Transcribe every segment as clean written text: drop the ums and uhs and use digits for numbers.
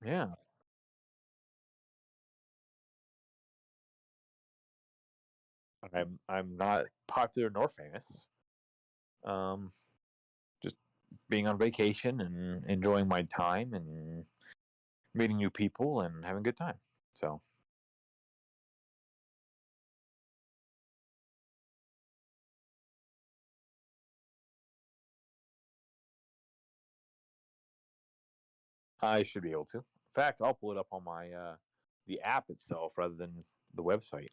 Yeah, I'm not popular nor famous. Um, just being on vacation and enjoying my time and meeting new people and having a good time. So I should be able to. In fact, I'll pull it up on my the app itself rather than the website.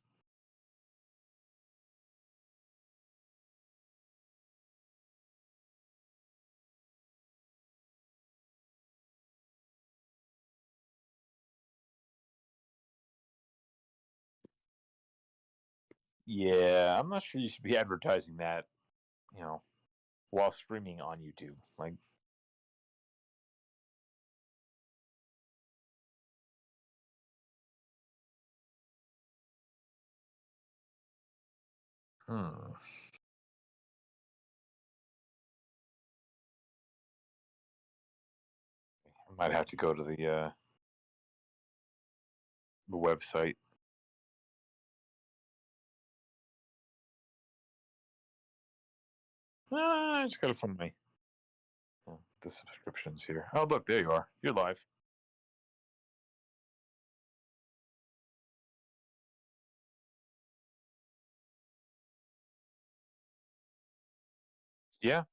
Yeah, I'm not sure you should be advertising that, you know, while streaming on YouTube. Like, hmm, I might have to go to the website. I just got it from my the subscriptions here. Oh, look, there you are. You're live. Yeah,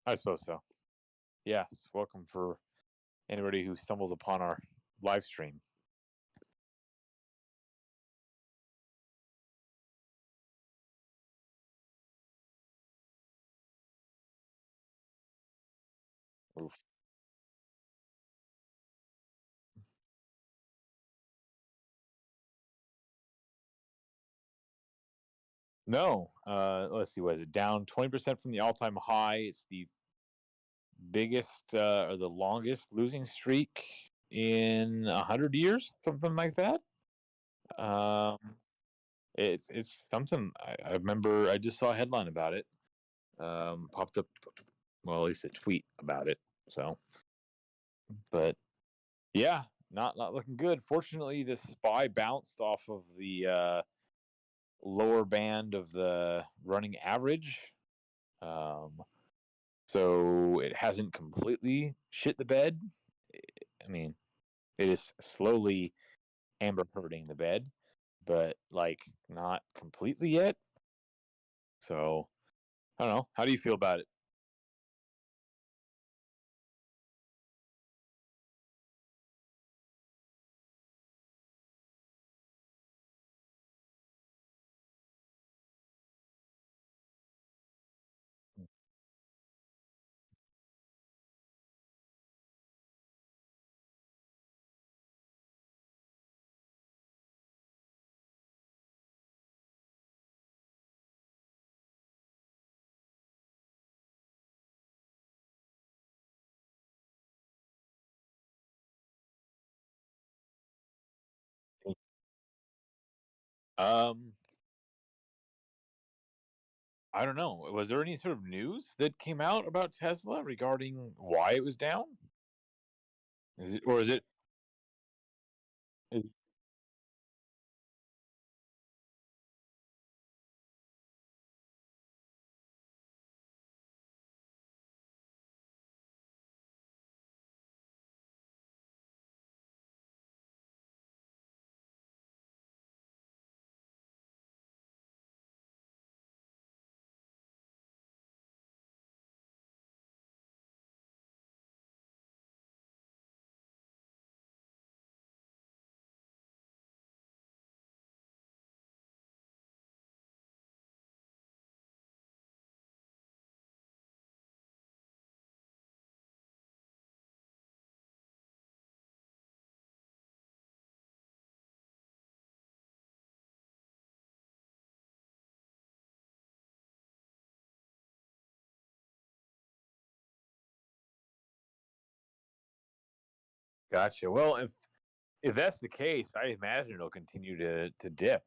I suppose so. Yes, welcome for anybody who stumbles upon our live stream. Oof. No, let's see. Was it down 20% from the all-time high? It's the biggest or the longest losing streak in 100 years, something like that. Um, it's something I remember. I just saw a headline about it. Popped up, well, at least a tweet about it. So, but yeah, not looking good. Fortunately, the spy bounced off of the lower band of the running average. Um, so it hasn't completely shit the bed. I mean, it is slowly amber hurting the bed, but like not completely yet. So I don't know. How do you feel about it? Um, I don't know. Was there any sort of news that came out about Tesla regarding why it was down? Is it or is it? Is, Gotcha. Well, if that's the case, I imagine it'll continue to dip.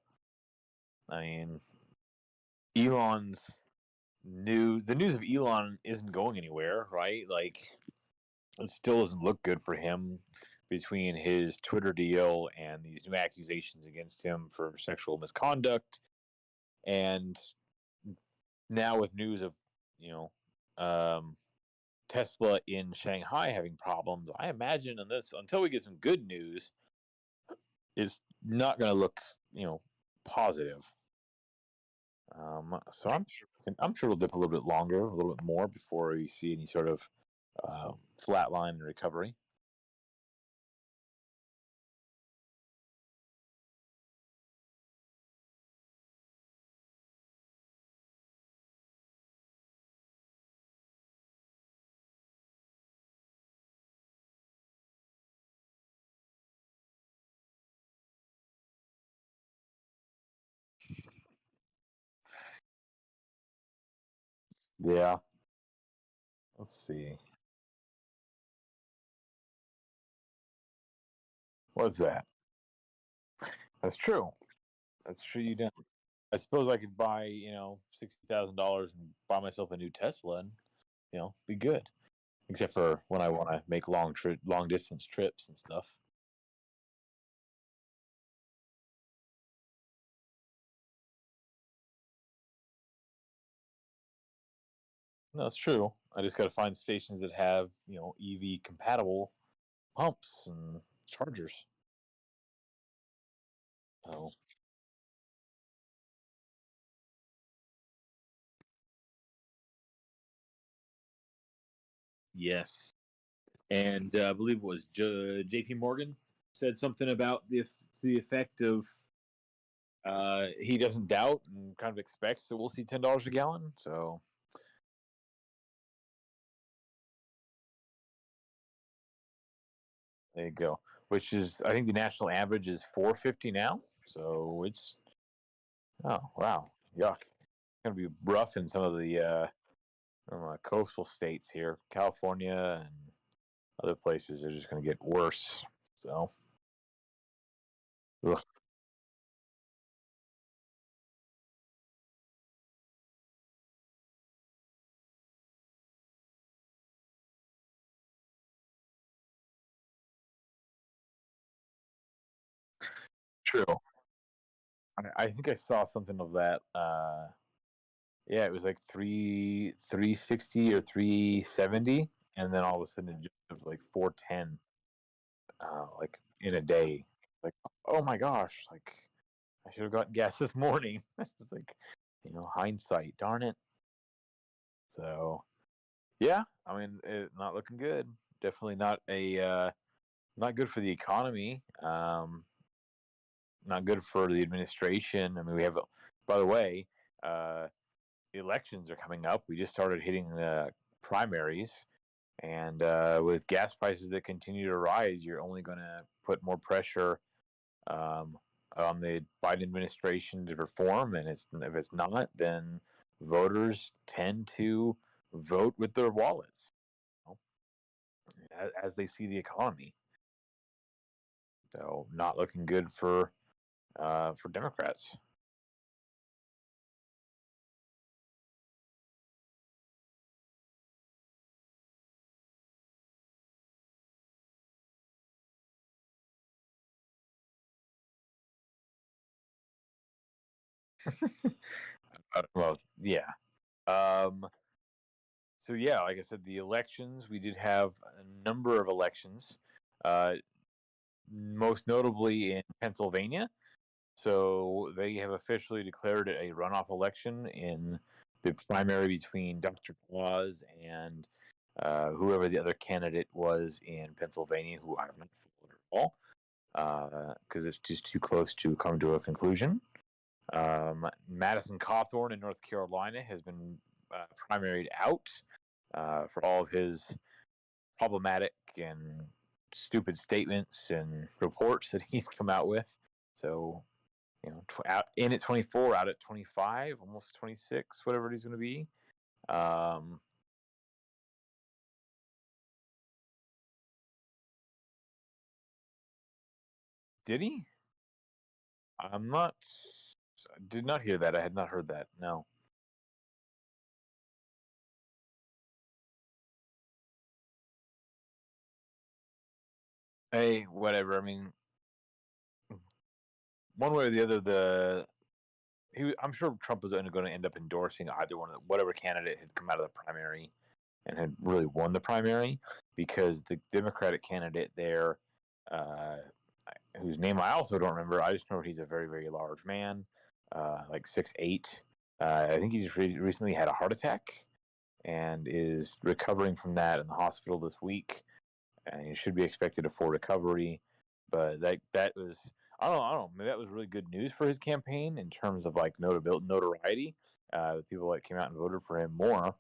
I mean, Elon's the news of Elon isn't going anywhere, right? Like, it still doesn't look good for him between his Twitter deal and these new accusations against him for sexual misconduct, and now with news of you know um, Tesla in Shanghai having problems. I imagine on this until we get some good news, is not going to look positive. So I'm sure it'll dip a little bit longer, a little bit more before you see any sort of flatline and recovery. Yeah. Let's see. What's that? That's true. That's true. You don't. I suppose I could buy $60,000 and buy myself a new Tesla and be good. Except for when I want to make long distance trips and stuff. No, that's true. I just got to find stations that have EV compatible pumps and chargers. So yes, and I believe it was J.P. Morgan said something about the effect of he doesn't doubt and kind of expects that we'll see $10 a gallon. So there you go. Which is, I think the national average is 450 now. So it's wow, yuck. It's gonna be rough in some of the coastal states here, California and other places. Are just gonna get worse. So ugh, true. I think I saw something of that. Yeah, it was like 360 or 370, and then all of a sudden it was like 410, like in a day. Like, oh my gosh, like I should have gotten gas this morning. It's like, hindsight, darn it. So yeah, I mean, not looking good. Definitely not good for the economy. Not good for the administration. I mean, we have, by the way, uh, elections are coming up. We just started hitting the primaries, and with gas prices that continue to rise, you're only going to put more pressure um, on the Biden administration to perform. And if it's not, then voters tend to vote with their wallets, as they see the economy. So not looking good for Democrats. Well, yeah. Um, so yeah, like I said, the elections, we did have a number of elections, uh, most notably in Pennsylvania. So they have officially declared it a runoff election in the primary between Dr. Claus and whoever the other candidate was in Pennsylvania, who I have not followed at all, because it's just too close to come to a conclusion. Madison Cawthorn in North Carolina has been primaried out for all of his problematic and stupid statements and reports that he's come out with. So, out in at 24, out at 25, almost 26, whatever he's going to be. Um, Did he? I'm not. I did not hear that. I had not heard that. No. Hey, whatever. I mean, one way or the other, I'm sure Trump was going to end up endorsing either one of whatever candidate had come out of the primary and had really won the primary, because the Democratic candidate there, uh, whose name I also don't remember, I just remember he's a very, very large man, like 6'8". I think he just recently had a heart attack and is recovering from that in the hospital this week, and he should be expected a full recovery. But that was, I don't know, maybe that was really good news for his campaign in terms of like notoriety. The people that came out and voted for him more,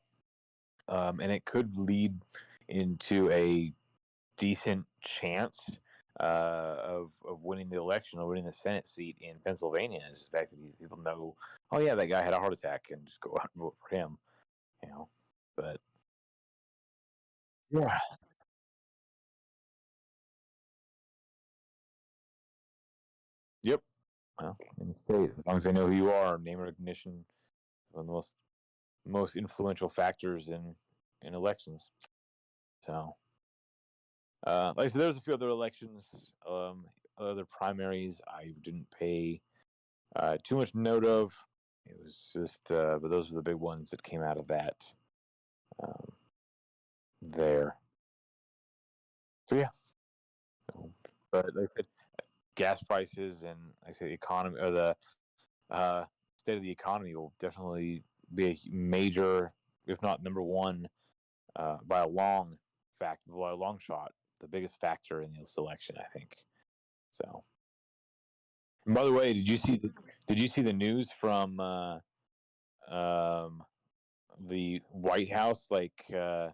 and it could lead into a decent chance of winning the election or winning the Senate seat in Pennsylvania. Is the fact that these people know, oh yeah, that guy had a heart attack, and just go out and vote for him. You know, but yeah, yep. Well, in the state, as long as they know who you are, name recognition, one of the most influential factors in elections. So, like I said, there's a few other elections, other primaries I didn't pay too much note of. It was just, but those were the big ones that came out of that um, there. So yeah, so, but like I said, gas prices and like I say the economy, or the state of the economy, will definitely be a major, if not number one, by a by a long shot, the biggest factor in this election, I think. So, and by the way, did you see the news from um, the White House? Like the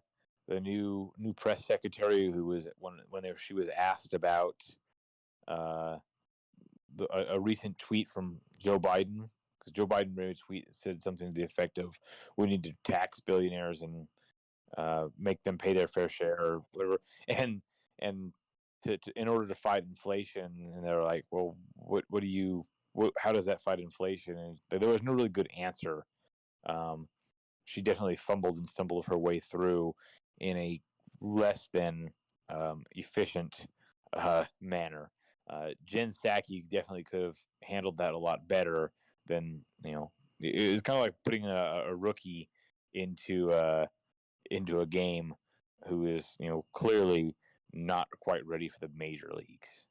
new press secretary, who was she was asked about uh, a recent tweet from Joe Biden, because Joe Biden made a tweet that said something to the effect of, "We need to tax billionaires and make them pay their fair share," or whatever, and in order to fight inflation. And they're like, "Well, what do you? How does that fight inflation?" And there was no really good answer. Um, she definitely fumbled and stumbled her way through in a less than efficient manner. Jen Psaki definitely could have handled that a lot better than, It's kind of like putting a rookie into into a game who is, clearly not quite ready for the major leagues.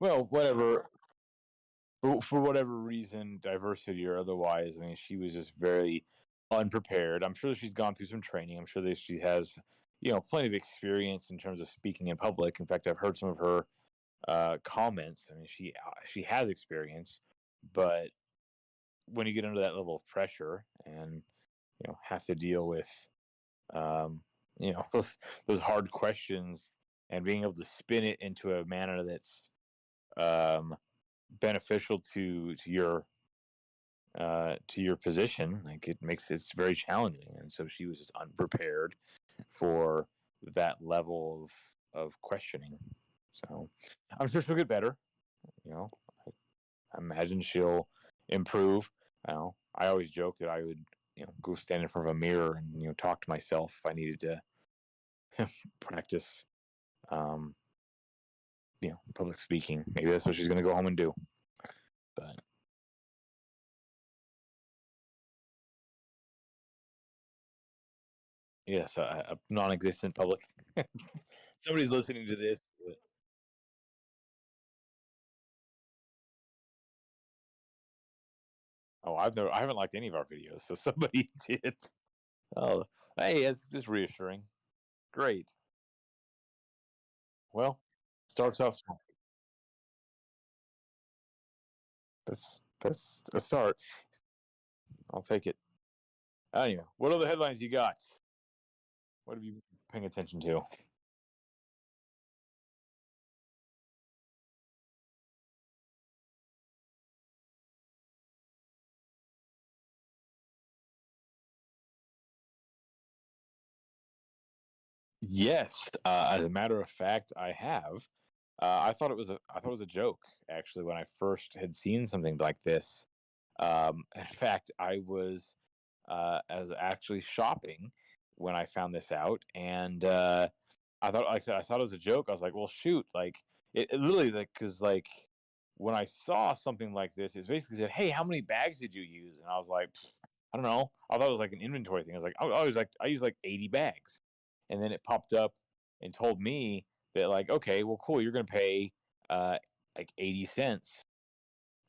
Well, whatever, for whatever reason, diversity or otherwise, I mean, she was just very unprepared. I'm sure she's gone through some training. I'm sure that she has, plenty of experience in terms of speaking in public. In fact, I've heard some of her comments. I mean, she has experience, but when you get under that level of pressure and have to deal with um, those hard questions, and being able to spin it into a manner that's um, beneficial to your position, like it's very challenging. And so she was just unprepared for that level of questioning. So I'm sure she'll get better. You know, I imagine she'll improve. I always joke that I would, go stand in front of a mirror and talk to myself if I needed to practice, um, public speaking. Maybe that's what she's going to go home and do. But yes, a non-existent public. Somebody's listening to this. Oh, I haven't liked any of our videos, so somebody did. Oh, hey, it's reassuring. Great. Well, starts out small. That's a start. I'll take it. Anyway, what other headlines you got? What have you been paying attention to? Yes, as a matter of fact, I have. I thought it was a joke actually when I first had seen something like this. In fact, I was actually shopping when I found this out, and I thought, like I said, I thought it was a joke. I was like, well, shoot, like it literally, like, because like when I saw something like this, it basically said, hey, how many bags did you use? And I was like, I don't know. I thought it was like an inventory thing. I was like, I used like 80 bags, and then it popped up and told me that, like, okay, well, cool, you're gonna pay uh like 80 cents,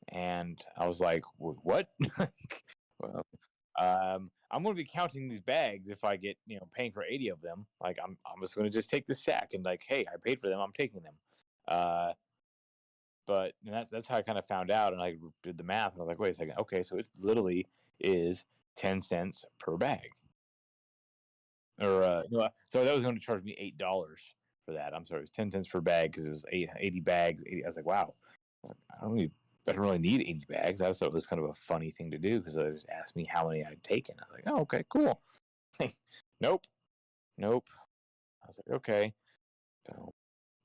and I was like, what? Well, I'm going to be counting these bags if I get, paying for 80 of them. Like, I'm just going to just take the sack and, like, hey, I paid for them. I'm taking them. Uh, but that's how I kind of found out. And I did the math and I was like, wait a second. Okay. So it literally is 10 cents per bag. Or, no, so that was going to charge me $8 for that. I'm sorry. It was 10 cents per bag because it was 80 bags. 80, I was like, wow. I was like, I don't really need 80 bags. I thought it was kind of a funny thing to do because they just asked me how many I'd taken. I was like, oh, okay, cool. Nope, nope. I was like, okay. So,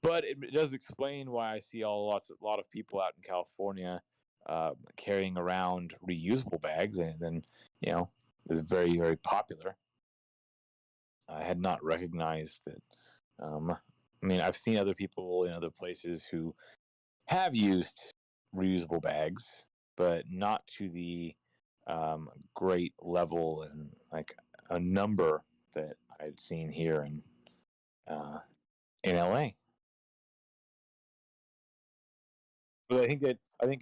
but it does explain why I see a lot of people out in California carrying around reusable bags, and then you know is very very popular. I had not recognized that. I mean, I've seen other people in other places who have used reusable bags, but not to the great level and like a number that I'd seen here uh, in LA. But I think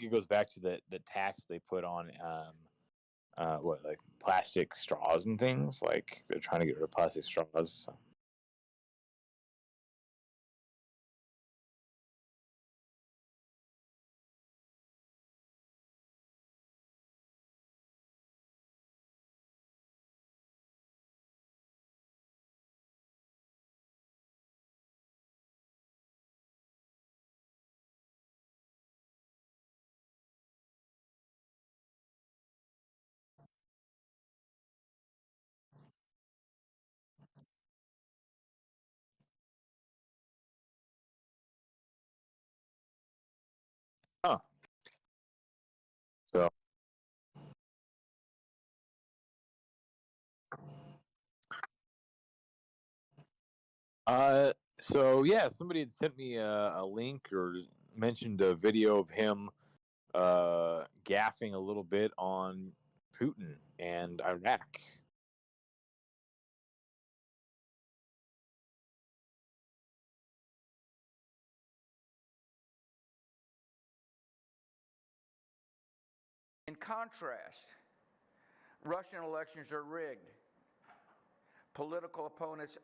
it goes back to the tax they put on what, like plastic straws and things. Like they're trying to get rid of plastic straws. So. Huh. So so yeah, somebody had sent me a link or mentioned a video of him gaffing a little bit on Putin and Iraq. In contrast, Russian elections are rigged. Political opponents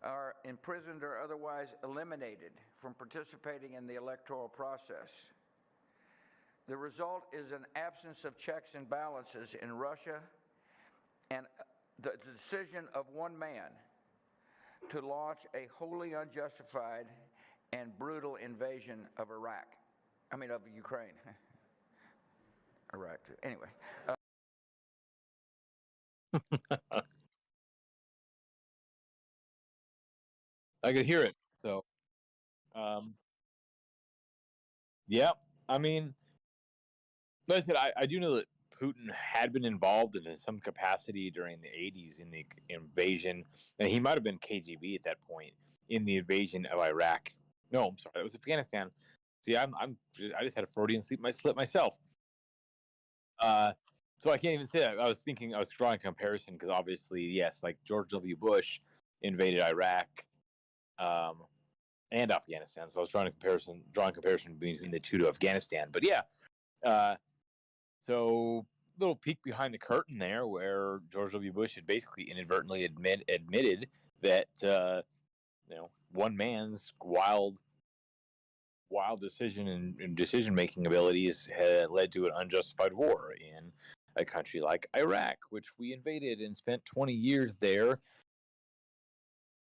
are imprisoned or otherwise eliminated from participating in the electoral process. The result is an absence of checks and balances in Russia and the decision of one man to launch a wholly unjustified and brutal invasion of of Ukraine. Iraq, anyway. I could hear it. So um, yeah, I mean, like I said, I do know that Putin had been involved in some capacity during the 80s in the invasion, and he might have been KGB at that point in the invasion of Iraq. No, I'm sorry, it was Afghanistan. See, I just had a Freudian slip myself. Uh, so I can't even say that. I was drawing a comparison because obviously, yes, like George W. Bush invaded Iraq um, and Afghanistan. So I was drawing a comparison between the two to Afghanistan. But yeah, uh, so little peek behind the curtain there, where George W. Bush had basically inadvertently admitted that one man's wild decision and decision making abilities had led to an unjustified war in a country like Iraq, which we invaded and spent 20 years there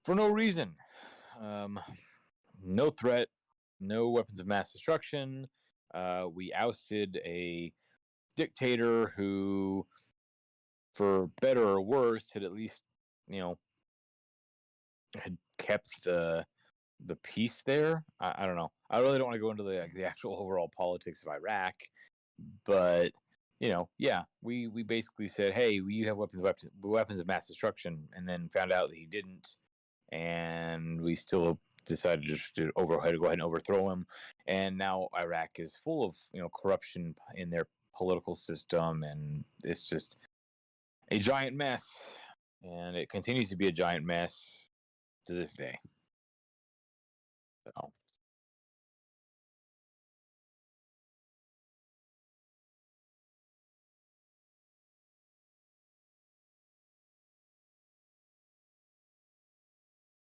for no reason. Um, no threat, no weapons of mass destruction. We ousted a dictator who, for better or worse, had at least, you know, had kept the peace there. I don't know. I really don't want to go into the actual overall politics of Iraq, but yeah, we basically said, hey, you have weapons of mass destruction, and then found out that he didn't, and we still decided just to go ahead and overthrow him. And now Iraq is full of corruption in their political system, and it's just a giant mess, and it continues to be a giant mess to this day. So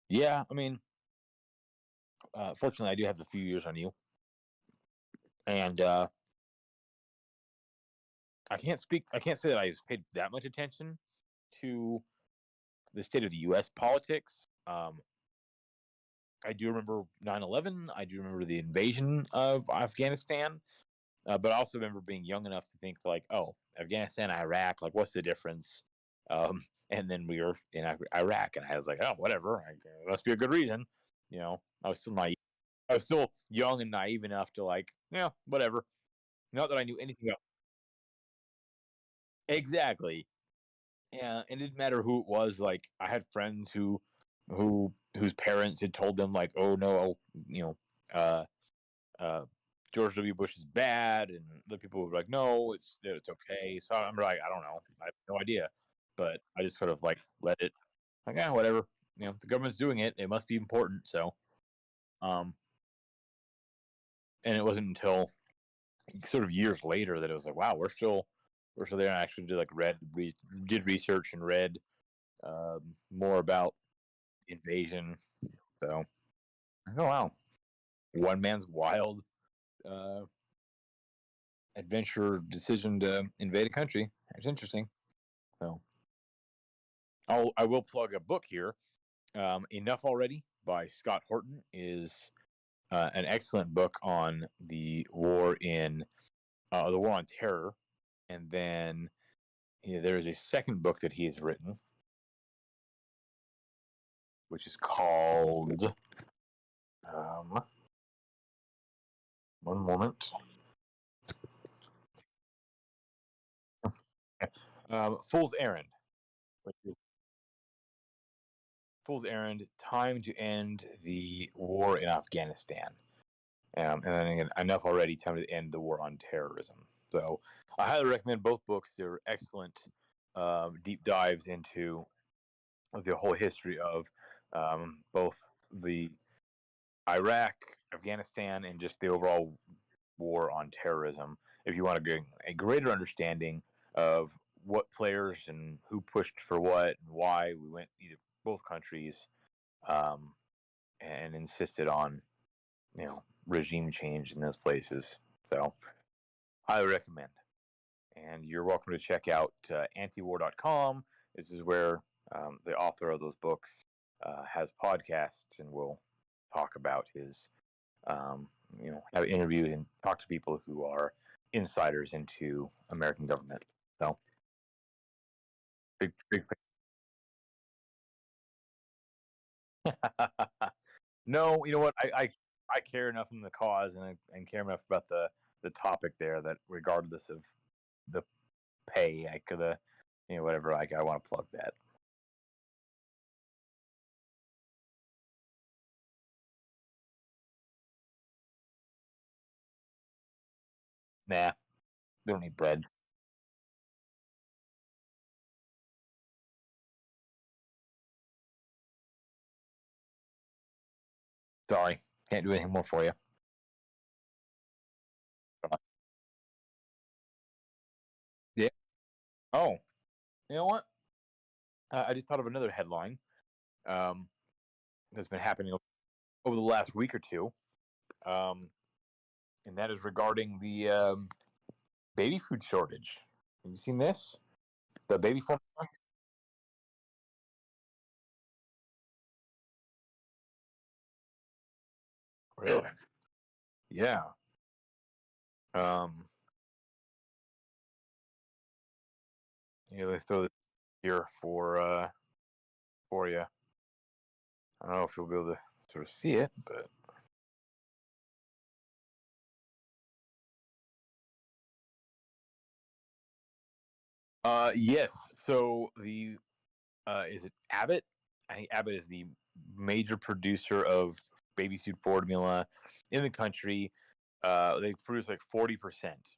yeah, I mean, fortunately, I do have a few years on you, and I can't speak. I can't say that I paid that much attention to the state of the U.S. politics. I do remember 9/11. I do remember the invasion of Afghanistan, but I also remember being young enough to think like, oh, Afghanistan, Iraq, like what's the difference? And then we were in Iraq, and I was like, oh, whatever. Must be a good reason. I was still naive. I was still young and naive enough to like, yeah, whatever. Not that I knew anything about exactly. Yeah, it didn't matter who it was. Like I had friends whose parents had told them like, oh no, uh, uh, George W. Bush is bad, and the people were like, no, it's okay. So I'm like, I don't know, I have no idea, but I just sort of like let it like, yeah, whatever. The government's doing it; it must be important. So, um, and it wasn't until sort of years later that it was like, wow, we're still there, and I actually did like did research and read more about invasion. So, oh wow, one man's wild uh, adventure decision to invade a country. It's interesting. So, I will plug a book here. Enough Already by Scott Horton is an excellent book on the war on terror, and then there is a second book that he has written, which is called. Um, One moment. Fool's Errand, which is Fool's Errand: Time to End the War in Afghanistan. And then again, Enough Already: Time to End the War on Terrorism. So I highly recommend both books. They're excellent deep dives into the whole history of both the Iraq, Afghanistan, and just the overall war on terrorism. If you want to get a greater understanding of what players and who pushed for what and why we went either both countries um, and insisted on regime change in those places. So highly recommend. And you're welcome to check out antiwar.com. This is where the author of those books has podcasts and will talk about his, have interviewed and talk to people who are insiders into American government. So big, big. No, you know what? I care enough in the cause and care enough about the topic there that regardless of the pay, I could, whatever. Like I want to plug that. Nah, they don't need bread. Sorry, can't do anything more for you. Yeah. Oh, you know what? I just thought of another headline um, that's been happening over the last week or two, um, and that is regarding the baby food shortage. Have you seen this? The baby formula? Really? Yeah. Um, they throw this here for you. I don't know if you'll be able to sort of see it, but yes. So the is it Abbott? I think Abbott is the major producer of baby food formula in the country. They produce like 40%,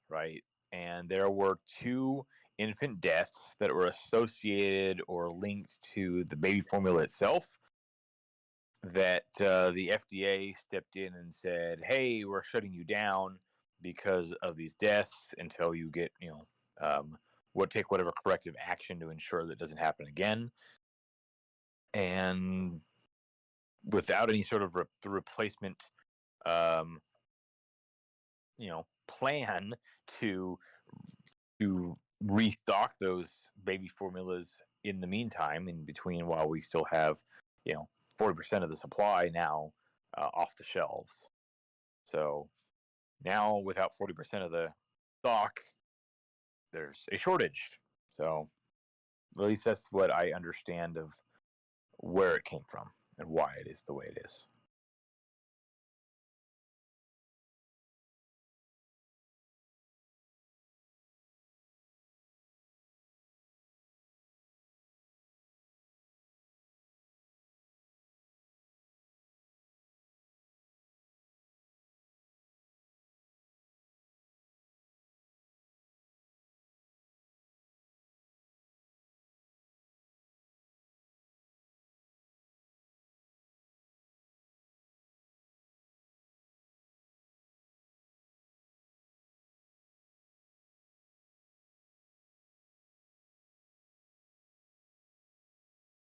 right? And there were two infant deaths that were associated or linked to the baby formula itself that the FDA stepped in and said, "Hey, we're shutting you down because of these deaths until you get, what take whatever corrective action to ensure that doesn't happen again." And without any sort of replacement, um, plan to restock those baby formulas in the meantime, in between, while we still have, 40% of the supply now off the shelves. So now, without 40% of the stock, there's a shortage. So at least that's what I understand of where it came from and why it is the way it is.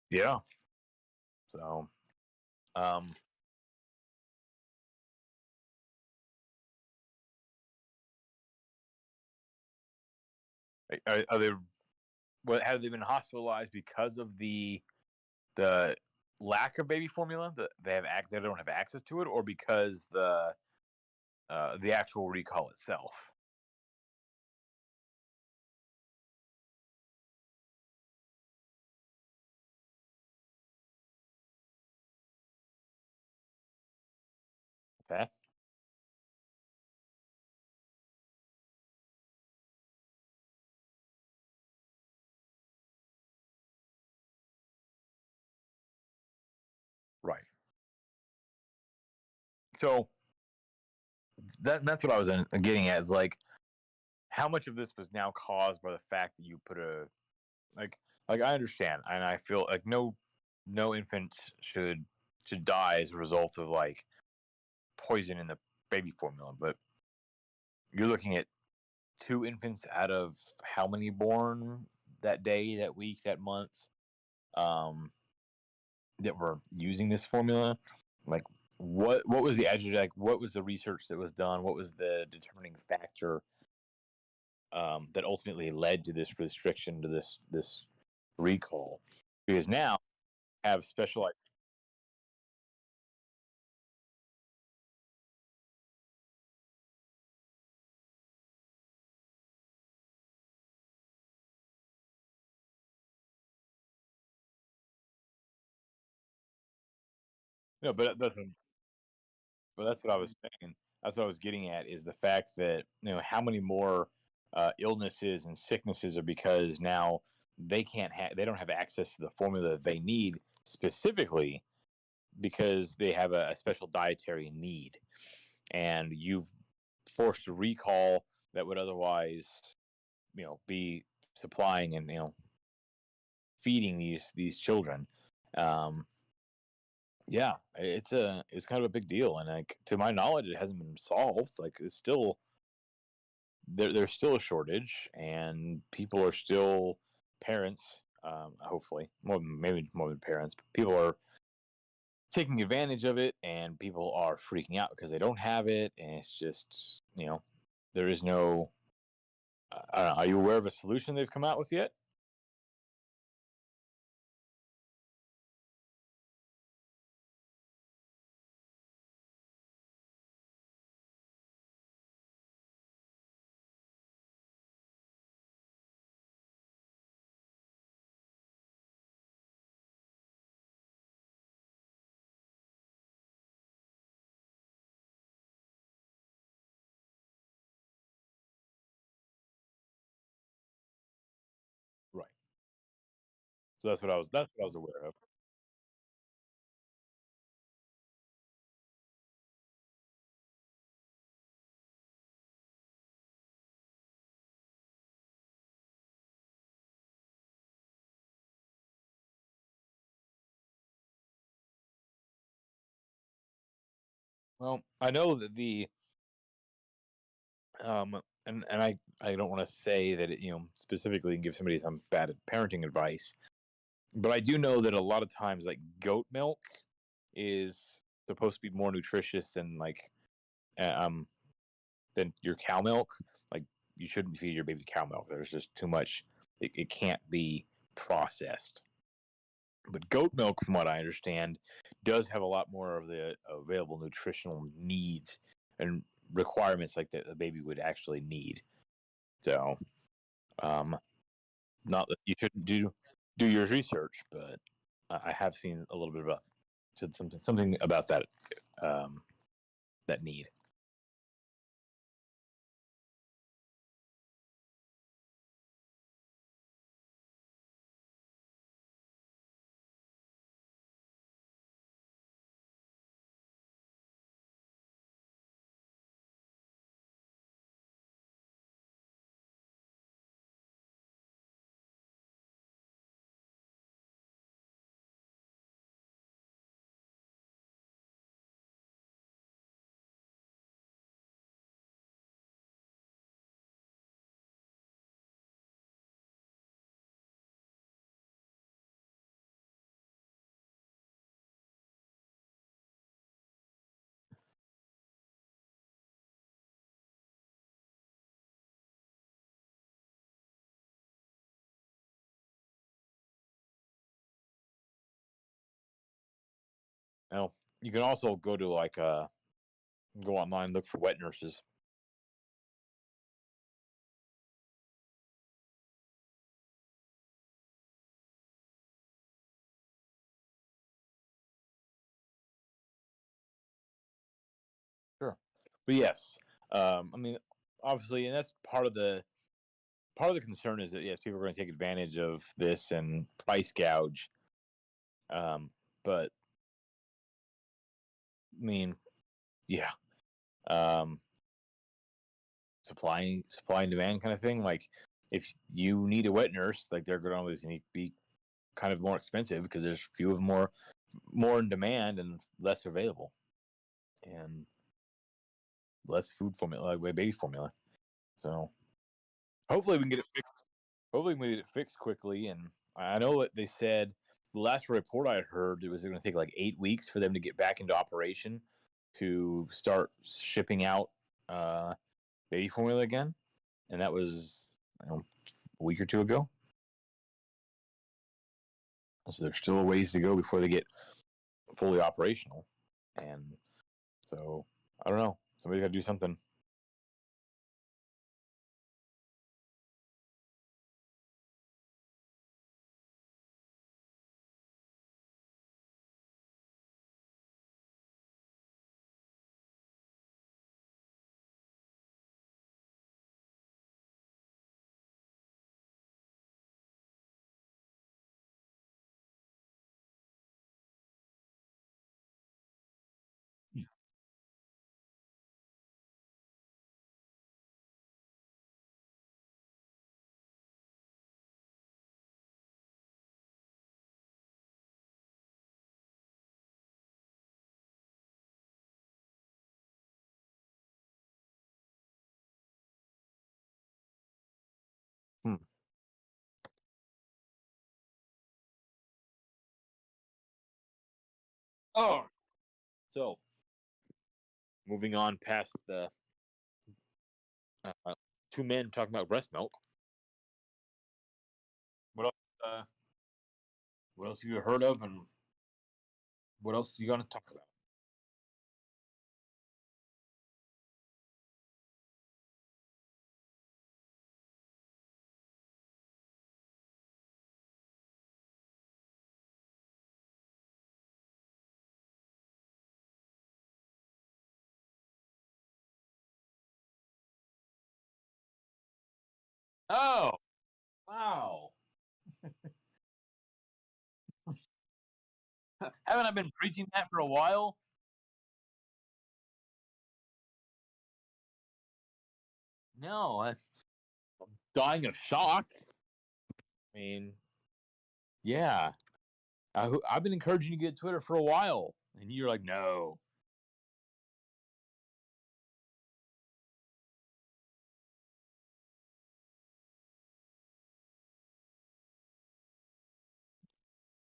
Yeah. So, um, are they? What, have they been hospitalized because of the lack of baby formula? That they don't have access to it, or because the actual recall itself? Okay. Right. So that's what I was getting at, is like, how much of this was now caused by the fact that you put a, like I understand, and I feel like no infant should die as a result of like poison in the baby formula, but you're looking at two infants out of how many born that day, that week, that month, um, that were using this formula. Like, what was the adjective? Like, what was the research that was done? What was the determining factor that ultimately led to this restriction, to this recall? Because now have specialized. No, but that's what I was saying. That's what I was getting at, is the fact that, how many more illnesses and sicknesses are because now they don't have access to the formula that they need, specifically because they have a special dietary need, and you've forced a recall that would otherwise, be supplying and, feeding these children. Um, yeah, it's kind of a big deal, and like, to my knowledge, it hasn't been solved. Like, it's still there's still a shortage, and people are still, parents, hopefully maybe more than parents, but people are taking advantage of it, and people are freaking out because they don't have it, and it's just, there is no. I don't know, are you aware of a solution they've come out with yet? So that's what I was aware of. Well, I know that the and I don't want to say that it, specifically give somebody some bad parenting advice, but I do know that a lot of times like goat milk is supposed to be more nutritious than um than your cow milk. Like you shouldn't feed your baby cow milk. There's just too much. It can't be processed. But goat milk, from what I understand, does have a lot more of the available nutritional needs and requirements like that the baby would actually need. So, um, not that you shouldn't do your research, but I have seen a little bit about said something about that um, that need. Now, you can also go to go online, look for wet nurses. Sure, but yes, I mean, obviously, and that's part of the concern is that yes, people are going to take advantage of this and price gouge. Um, but I mean, yeah, um, supply and demand kind of thing. Like, if you need a wet nurse, like they're going to always need to be kind of more expensive because there's few of more in demand and less available, and less food formula, like baby formula. So hopefully we can get it fixed. Hopefully we can get it fixed quickly. And I know what they said. The last report I heard, it was going to take like 8 weeks for them to get back into operation to start shipping out uh, baby formula again, and that was a week or two ago. So there's still a ways to go before they get fully operational, and so I don't know. Somebody got to do something. Hmm. Oh, so moving on past the two men talking about breast milk. What else? What else have you heard of, and what else are you going to talk about? Oh, wow. Haven't I been preaching that for a while? No, I'm dying of shock. I mean, yeah, I've been encouraging you to get Twitter for a while, and you're like, no.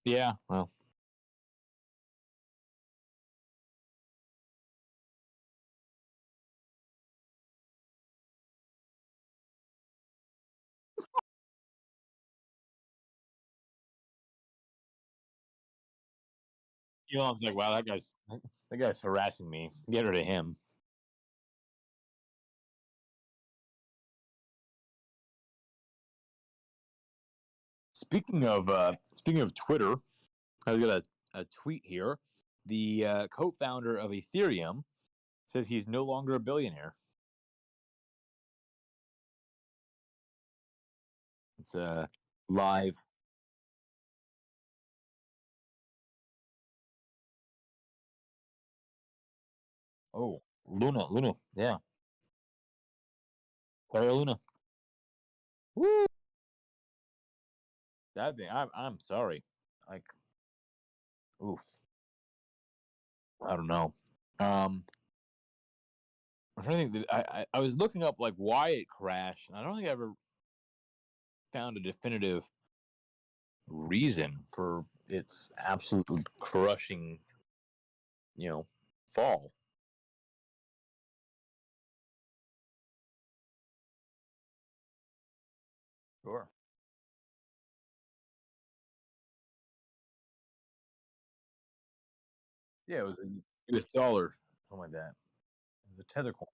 Yeah, well, Elon's like, wow, that guy's harassing me. Get rid of him. Speaking of Twitter, I got a tweet here. The co-founder of Ethereum says he's no longer a billionaire. It's live. Oh, Luna, yeah, Terra Luna. Woo! That thing. I'm sorry. Like, oof. I don't know. I'm trying to think that I was looking up like why it crashed, and I don't think I ever found a definitive reason for its absolute crushing, you know, fall. Sure. Yeah, it was a U.S. dollar, something like that. It was a tether coin.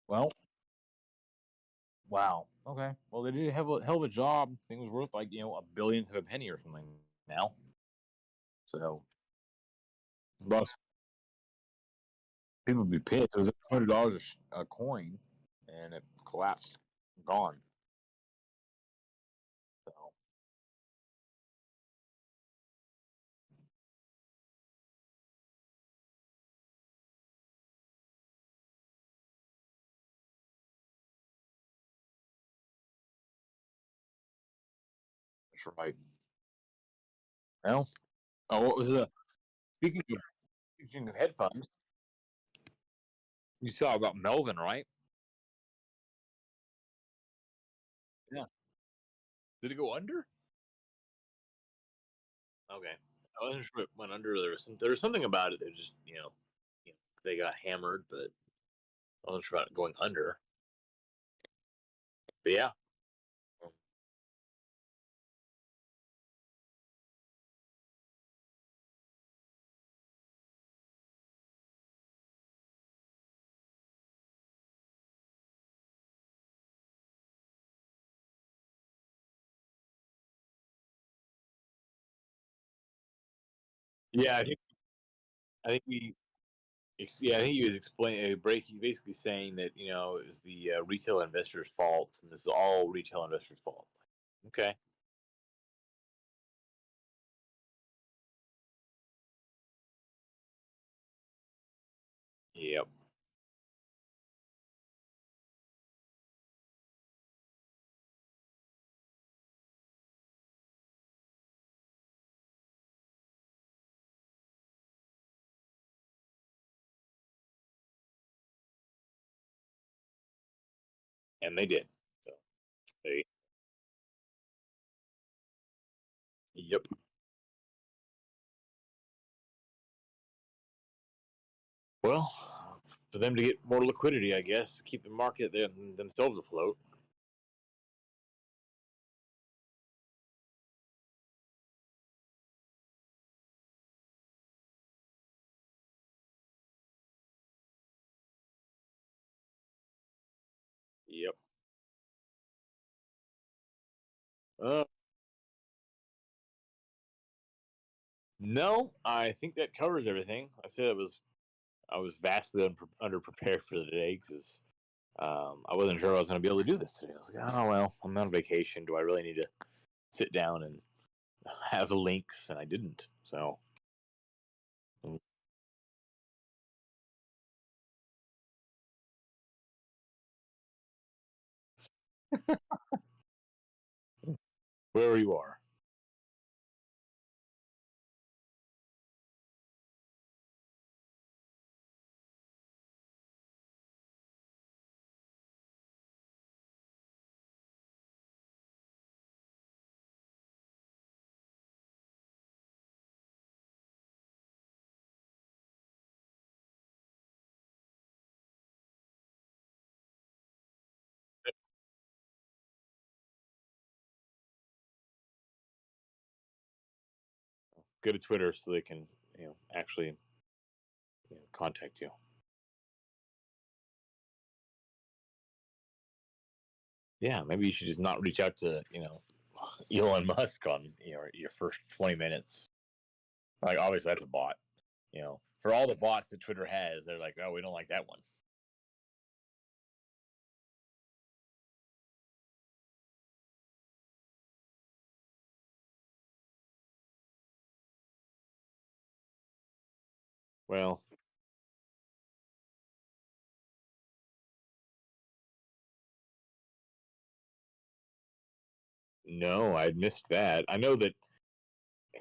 Well, wow. Okay. Well, they did have a hell of a job. I think it was worth like a billionth of a penny or something now. So most people would be pissed. It was $100 a coin, and it collapsed, gone. So that's right. Well, oh, what was the speaking of headphones? You saw about Melvin, right? Yeah. Did it go under? Okay. I wasn't sure if it went under. There was something about it that just they got hammered, but I wasn't sure about it going under. But yeah. Yeah, I think yeah, I think he was explaining break. He's basically saying that it was the retail investors' fault, and this is all retail investors' fault. Okay. Yep. And they did. So. Hey. Yep. Well, for them to get more liquidity, I guess, keep the market themselves afloat. Yep. Uh, no, I think that covers everything. I was vastly underprepared for the day because I wasn't sure I was going to be able to do this today. I was like, oh well, I'm on vacation. Do I really need to sit down and have the links? And I didn't. So mm, wherever you are. Go to Twitter so they can actually contact you. Yeah, maybe you should just not reach out to Elon Musk on your first 20 minutes. Like obviously that's a bot. For all the bots that Twitter has, they're like, oh, we don't like that one. Well, no, I'd missed that. I know that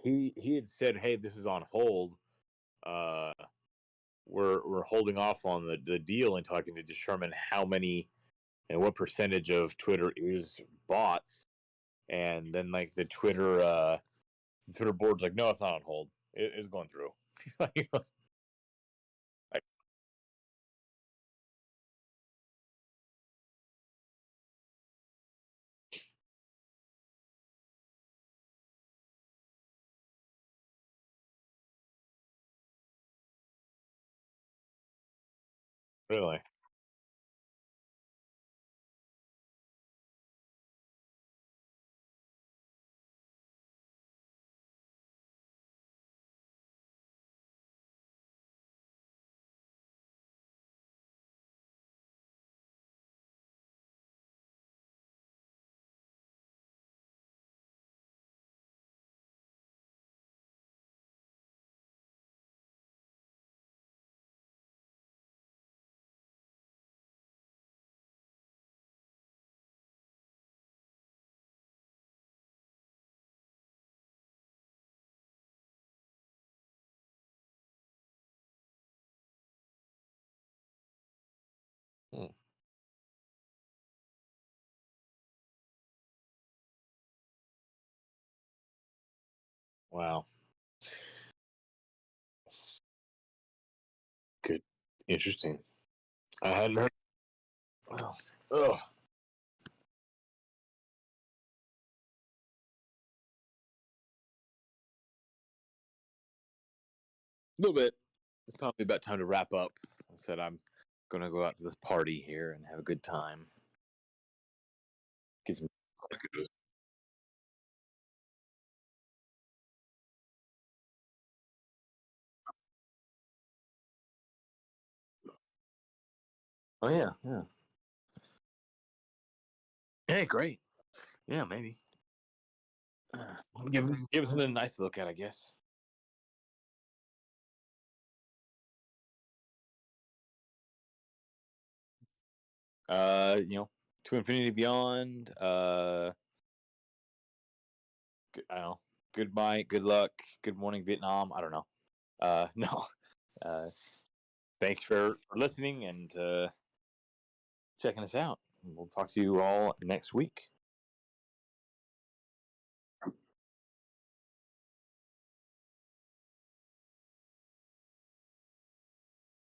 he had said, hey, this is on hold. Uh, we're holding off on the deal until I can determine how many and what percentage of Twitter is bots. And then like the Twitter board's like, no, it's not on hold. It's going through. Like, really? Hmm. Wow. Good. Interesting. I hadn't heard. Well, ugh. A little bit. It's probably about time to wrap up. I said I'm gonna go out to this party here and have a good time. Get some tacos. Oh yeah, yeah. Hey, great. Yeah, maybe. Give something nice to look at, I guess. You know, to infinity beyond. I don't know. Goodbye. Good luck. Good morning, Vietnam. I don't know. No. Uh, thanks for listening and checking us out. We'll talk to you all next week.